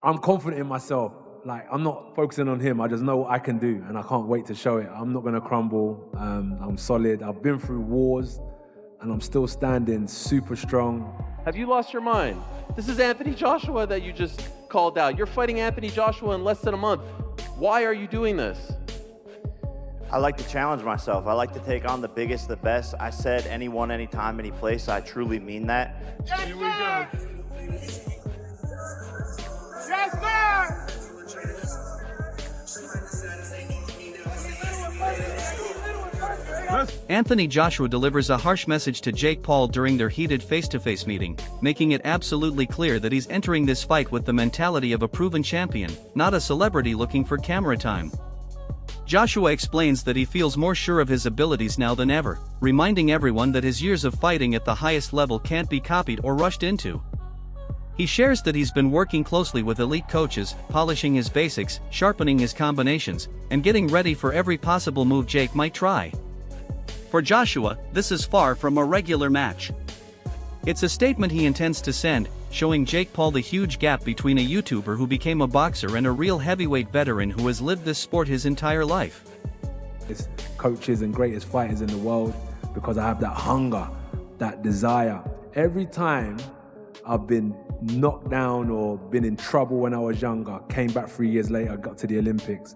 I'm confident in myself. Like, I'm not focusing on him. I just know what I can do, and I can't wait to show it. I'm not going to crumble. I'm solid. I've been through wars, and I'm still standing super strong. Have you lost your mind? This is Anthony Joshua that you just called out. You're fighting Anthony Joshua in less than a month. Why are you doing this? I like to challenge myself. I like to take on the biggest, the best. I said anyone, anytime, any place. I truly mean that. Here we go. Yes, sir! Anthony Joshua delivers a harsh message to Jake Paul during their heated face-to-face meeting, making it absolutely clear that he's entering this fight with the mentality of a proven champion, not a celebrity looking for camera time. Joshua explains that he feels more sure of his abilities now than ever, reminding everyone that his years of fighting at the highest level can't be copied or rushed into. He shares that he's been working closely with elite coaches, polishing his basics, sharpening his combinations, and getting ready for every possible move Jake might try. For Joshua, this is far from a regular match. It's a statement he intends to send, showing Jake Paul the huge gap between a YouTuber who became a boxer and a real heavyweight veteran who has lived this sport his entire life. It's coaches and greatest fighters in the world because I have that hunger, that desire. Every time I've been knocked down or been in trouble when I was younger, came back 3 years later, got to the Olympics.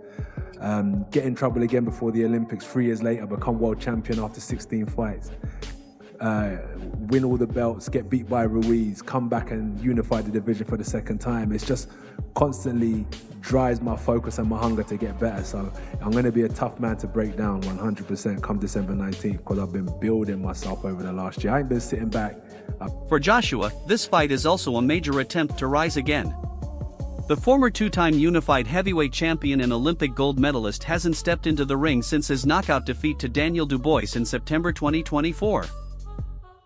Get in trouble again before the Olympics, 3 years later, become world champion after 16 fights. Win all the belts, get beat by Ruiz, come back and unify the division for the second time. It's just constantly drives my focus and my hunger to get better. So I'm going to be a tough man to break down 100% come December 19th because I've been building myself over the last year. I ain't been sitting back. For Joshua, this fight is also a major attempt to rise again. The former two-time unified heavyweight champion and Olympic gold medalist hasn't stepped into the ring since his knockout defeat to Daniel Dubois in September 2024.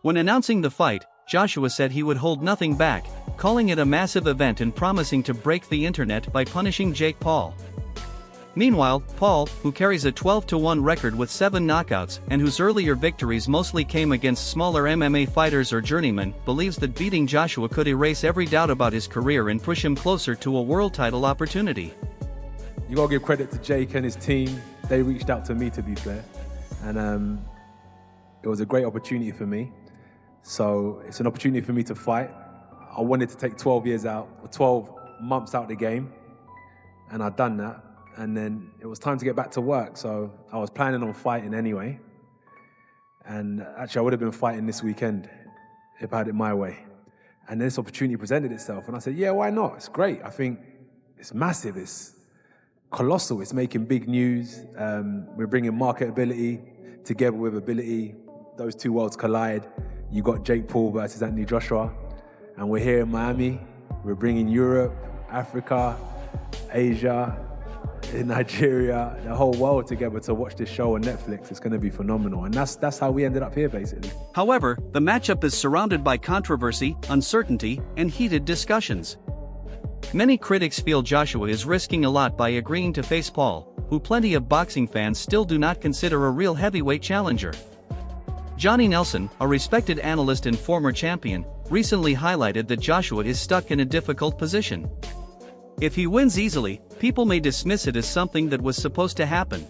When announcing the fight, Joshua said he would hold nothing back, calling it a massive event and promising to break the internet by punishing Jake Paul. Meanwhile, Paul, who carries a 12-1 record with 7 knockouts and whose earlier victories mostly came against smaller MMA fighters or journeymen, believes that beating Joshua could erase every doubt about his career and push him closer to a world title opportunity. You gotta give credit to Jake and his team. They reached out to me, to be fair, and it was a great opportunity for me. So it's an opportunity for me to fight. I wanted to take 12 months out the game, and I'd done that. And then it was time to get back to work, so I was planning on fighting anyway. And actually, I would have been fighting this weekend if I had it my way. And this opportunity presented itself, and I said, yeah, why not? It's great. I think it's massive, it's colossal, it's making big news. We're bringing marketability together with ability. Those two worlds collide. You got Jake Paul versus Anthony Joshua, and we're here in Miami. We're bringing Europe, Africa, Asia, in Nigeria, the whole world together to watch this show on Netflix. It's going to be phenomenal, and that's how we ended up here, basically. However, the matchup is surrounded by controversy, uncertainty, and heated discussions. Many critics feel Joshua is risking a lot by agreeing to face Paul, who plenty of boxing fans still do not consider a real heavyweight challenger. Johnny Nelson, a respected analyst and former champion, recently highlighted that Joshua is stuck in a difficult position. If he wins easily, people may dismiss it as something that was supposed to happen.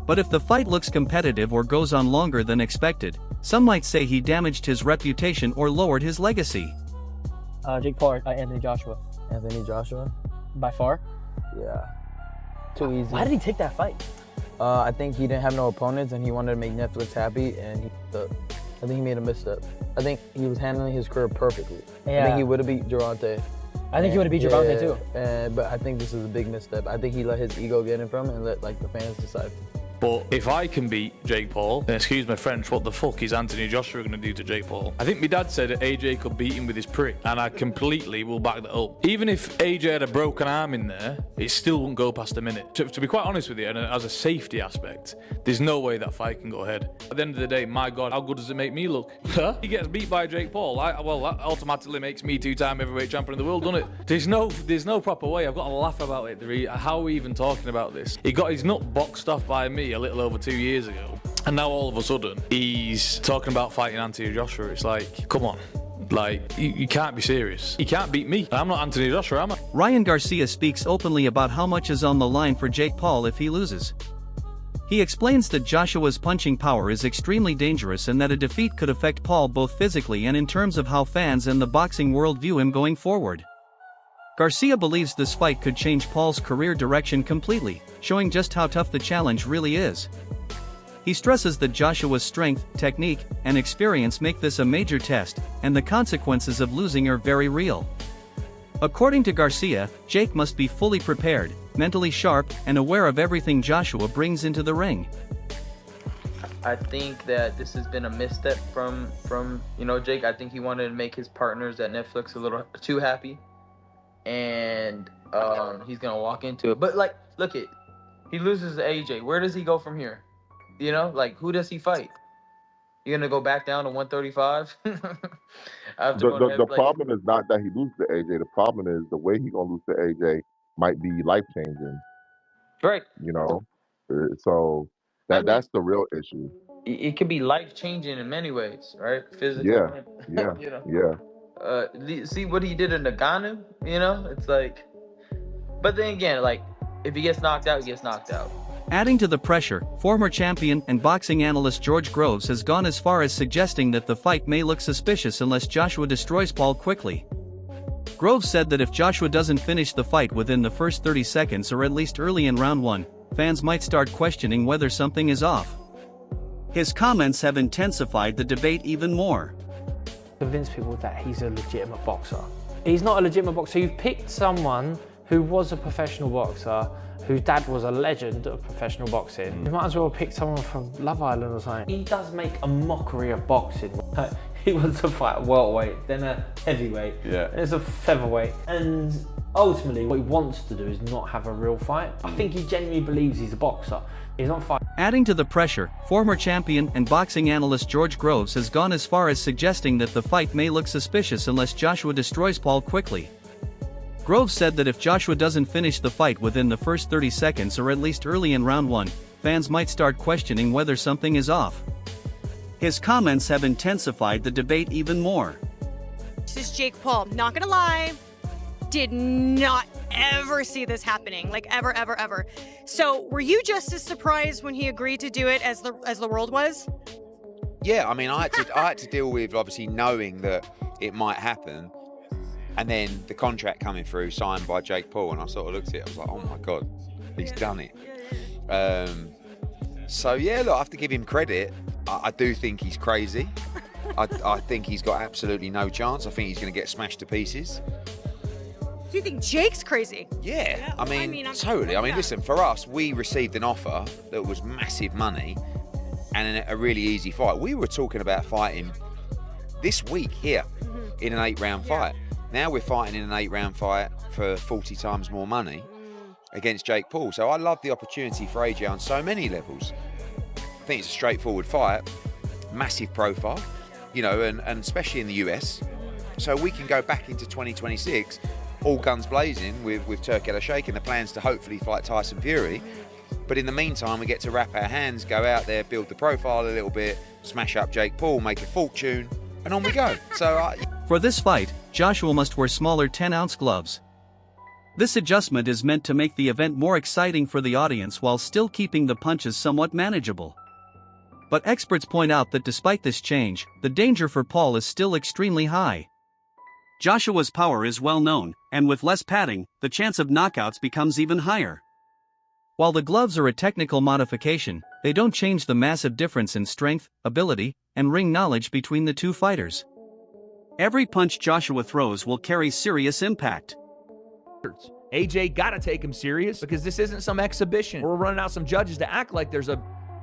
But if the fight looks competitive or goes on longer than expected, some might say he damaged his reputation or lowered his legacy. Jake Paul, Anthony Joshua. Anthony Joshua? By far? Yeah. Too easy. Why did he take that fight? I think he didn't have no opponents and he wanted to make Netflix happy, and I think he made a misstep. I think he was handling his career perfectly. Yeah. I think he would have beat Gervonta. I think he would have beat Gervonta too. But I think this is a big misstep. I think he let his ego get in from it and let the fans decide. But if I can beat Jake Paul, then excuse my French, what the fuck is Anthony Joshua going to do to Jake Paul? I think my dad said that AJ could beat him with his prick, and I completely will back that up. Even if AJ had a broken arm in there, it still wouldn't go past a minute. To be quite honest with you, and as a safety aspect, there's no way that fight can go ahead. At the end of the day, my God, how good does it make me look? He gets beat by Jake Paul. Well, that automatically makes me two-time heavyweight champion of the world, doesn't it? There's no proper way. I've got to laugh about it. How are we even talking about this? He got his nut boxed off by me a little over 2 years ago, and now all of a sudden he's talking about fighting Anthony Joshua. It's like, come on. Like, you can't be serious. You can't beat me. I'm not Anthony Joshua, am I? Ryan Garcia speaks openly about how much is on the line for Jake Paul if he loses. He explains that Joshua's punching power is extremely dangerous and that a defeat could affect Paul both physically and in terms of how fans and the boxing world view him going forward. Garcia believes this fight could change Paul's career direction completely, showing just how tough the challenge really is. He stresses that Joshua's strength, technique, and experience make this a major test, and the consequences of losing are very real. According to Garcia, Jake must be fully prepared, mentally sharp, and aware of everything Joshua brings into the ring. I think that this has been a misstep from Jake. I think he wanted to make his partners at Netflix a little too happy, and he's gonna walk into it. But like, look it, he loses to AJ. Where does he go from here? Who does he fight? You gonna go back down to 135? The problem is not that he loses to AJ. The problem is the way he's gonna lose to AJ might be life changing. Right. So that's the real issue. It could be life changing in many ways, right? Physically. Yeah. Yeah. See what he did in Nagano. It's like, but then again, like, if he gets knocked out, he gets knocked out. Adding to the pressure, former champion and boxing analyst George Groves has gone as far as suggesting that the fight may look suspicious unless Joshua destroys Paul quickly. Groves said that if Joshua doesn't finish the fight within the first 30 seconds or at least early in round 1, fans might start questioning whether something is off. His comments have intensified the debate even more. Convince people that he's a legitimate boxer. He's not a legitimate boxer. You've picked someone who was a professional boxer, whose dad was a legend of professional boxing. You might as well pick someone from Love Island or something. He does make a mockery of boxing. He wants to fight a welterweight, then a heavyweight, then it's a featherweight. And ultimately, what he wants to do is not have a real fight. I think he genuinely believes he's a boxer. He's not fighting. Adding to the pressure, former champion and boxing analyst George Groves has gone as far as suggesting that the fight may look suspicious unless Joshua destroys Paul quickly. Groves said that if Joshua doesn't finish the fight within the first 30 seconds or at least early in round 1, fans might start questioning whether something is off. His comments have intensified the debate even more. This is Jake Paul. Not gonna lie, did not ever see this happening, like ever, ever, ever. So were you just as surprised when he agreed to do it as the world was? Yeah, I mean, I had to deal with obviously knowing that it might happen. And then the contract coming through, signed by Jake Paul, and I sort of looked at it, I was like, oh my God, he's done it. So yeah, look, I have to give him credit. I do think he's crazy. I think he's got absolutely no chance. I think he's going to get smashed to pieces. Do you think Jake's crazy? Yeah, I mean totally. I mean, listen, for us, we received an offer that was massive money and a really easy fight. We were talking about fighting this week here in an 8-round fight. Now we're fighting in an 8-round fight for 40 times more money against Jake Paul. So I love the opportunity for AJ on so many levels. I think it's a straightforward fight, massive profile, and especially in the US. So we can go back into 2026, all guns blazing with Turki Al-Sheikh, and the plans to hopefully fight Tyson Fury. But in the meantime, we get to wrap our hands, go out there, build the profile a little bit, smash up Jake Paul, make a fortune, and on we go. For this fight, Joshua must wear smaller 10-ounce gloves. This adjustment is meant to make the event more exciting for the audience while still keeping the punches somewhat manageable. But experts point out that despite this change, the danger for Paul is still extremely high. Joshua's power is well known, and with less padding, the chance of knockouts becomes even higher. While the gloves are a technical modification, they don't change the massive difference in strength, ability, and ring knowledge between the two fighters. Every punch Joshua throws will carry serious impact. AJ gotta take him serious because this isn't some exhibition. We're running out some judges to act like there's a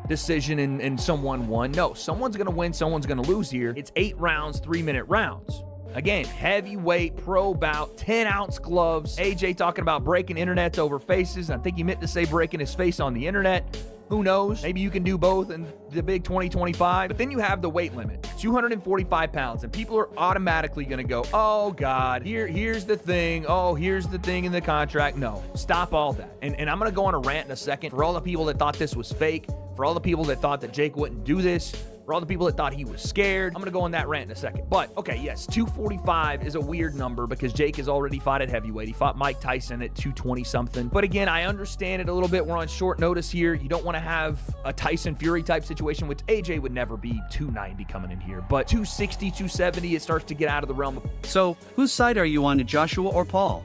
decision and someone won. No, someone's gonna win, someone's gonna lose here. It's 8 rounds, 3-minute rounds. Again, heavyweight, pro bout, 10-ounce gloves. AJ talking about breaking internets over faces. I think he meant to say breaking his face on the internet. Who knows? Maybe you can do both in the big 2025. But then you have the weight limit, 245 pounds, and people are automatically going to go, oh, God, here's the thing. Oh, here's the thing in the contract. No, stop all that. And I'm going to go on a rant in a second for all the people that thought this was fake, for all the people that thought that Jake wouldn't do this, For all the people that thought he was scared, I'm going to go on that rant in a second. But, okay, yes, 245 is a weird number because Jake has already fought at heavyweight. He fought Mike Tyson at 220-something. But again, I understand it a little bit. We're on short notice here. You don't want to have a Tyson Fury type situation, which AJ would never be 290 coming in here. But 260, 270, it starts to get out of the realm of... So, whose side are you on, Joshua or Paul?